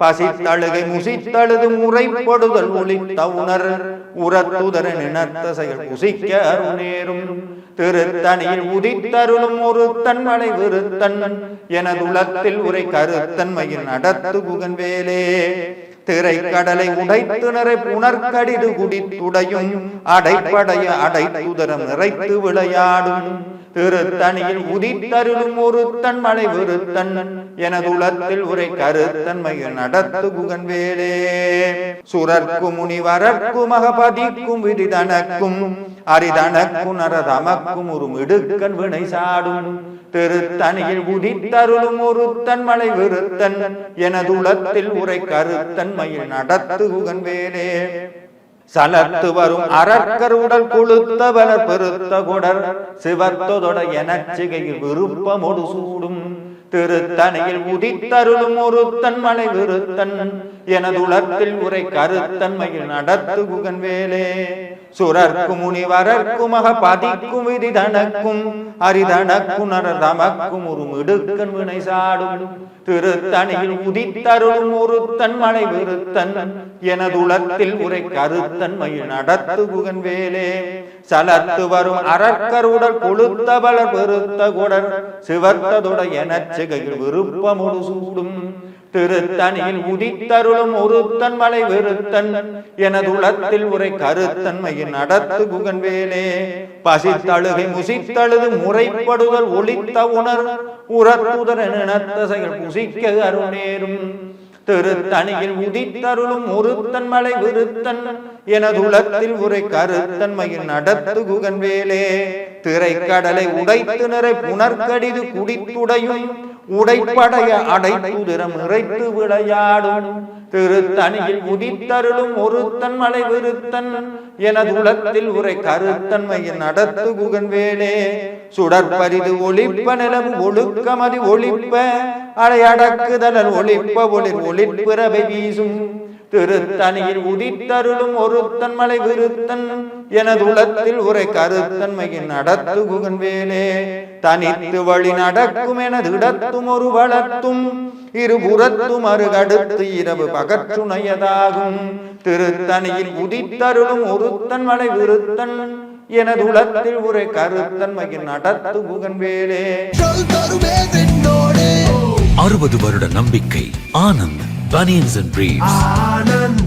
பசித்தழுகை முசித்தழுது முறைப்படுதல் ஒளித்த உணர் உரத்துதர நினத்த செயல் புசிக்க அருணேரும் திருத்தனியில் உதித்தருளும் ஒரு தன்மலை விருத்தன் எனதுலத்தில் உரை கருத்தன்மையில் நடத்து புகன் வேலே திரைக்கடலை உடைத்து நிறை புனர்கடிது குடித்துடையும் அடைப்படைய அடைத்துதரம் நிறைத்து விளையாடும் திருத்தனியில் உதித்தருளும் ஒரு தன்மலை விருத்தன் எனதுலத்தில் உரை கருத்தன்மையில் நடத்து புகன் வேலே சுரர்க்கும் முனிவரர்க்கும் மகபதிக்கும் விதிதனக்கும் அரிதனக்கும் நரதமக்கும் ஒரு மிடுக்கன் வினை சாடும் திருத்தனியில் உதித்தருளும் ஒரு தன்மலை விருத்தன் எனதுலத்தில் உரை கருத்தன்மையில் நடத்து புகன் வேலே சலத்து வரும் அரக்கர் உடல் கொளுத்தவனர் பெருத்த கொடர் சிவத்தொட எனச்சிகையில் விருப்பமொடு சூடும் திருத்தனையில் உதித்தருளும் ஒரு தன்மலை விருத்தன் எனதுலத்தில் உரை கருத்தன்மையில் நடத்து புகன் வேலே சுரர்க்கும் முனிவரர்க்கும் மகபதிக்கும் விதிதனக்கும் அரிதனக்கும் நரதமக்கும் ஒரு மிடுக்கன் வினை சாடும் திருத்தனியில் உதித்தருளும் ஒரு தன்மலை விருத்தன் எனதுலத்தில் உரை கருத்தன்மையில் நடத்து புகன் வேலே சலத்து வரும் அரக்கர் உடல் கொளுத்தவளர் பெருத்த கொடர் சிவத்ததொட எனச்சிகையில் விருப்பமொடு சூடும் திருத்தனியில் உதித்தருளும் ஒரு தன்மலை விருத்தன் எனதுலத்தில் உரை கருத்தன்மையில் நடத்து புகன் வேலே பசித்தழுகை முசித்தழுது முறைப்படுதல் ஒளித்த உணர் உரத்துதர நினத்த செயல் புசிக்க அருணேரும் திருத்தனியில் உதித்தருளும் ஒரு தன்மலை விருத்தன் எனதுலத்தில் உரை கருத்தன்மையில் நடத்து புகன் வேலே திரைக்கடலை உடைத்து நிறை புனர்கடிது குடித்துடையும் உடைப்படைய அடைத்துதிரம் நிறைத்து விளையாடும் திருத்தனியில் உதித்தருளும் ஒரு தன்மலை விருத்தன் எனதுலத்தில் உரை கருத்தன்மையில் நடத்து புகன் வேலே சுடற்பரிது ஒளிப்ப நிலவு ஒழுக்கமதி ஒளிப்ப அடையடக்குதல் ஒளிப்ப ஒளிர் ஒளிப்பிறவை வீசும் திருத்தனியில் உதித்தருளும் ஒரு தன்மலை விருத்தன் எனதுலத்தில் உரை கருத்தன்மையில் நடத்து புகன் வேலே தனித்து வழி நடக்கும் எனது இடத்தும் ஒரு வளத்தும் இருபுறத்தும் அருகடுத்து இரவு பகற்றுணையதாகும் திருத்தனியில் உதித்தருளும் ஒரு தன்மலை விருத்தன் எனதுலத்தில் உரை கருத்தன்மையில் நடத்து புகன் வேலே 60 வருட நம்பிக்கை ஆனந்த் பனியன்ஸ் அண்ட் பிரீவ்ஸ்.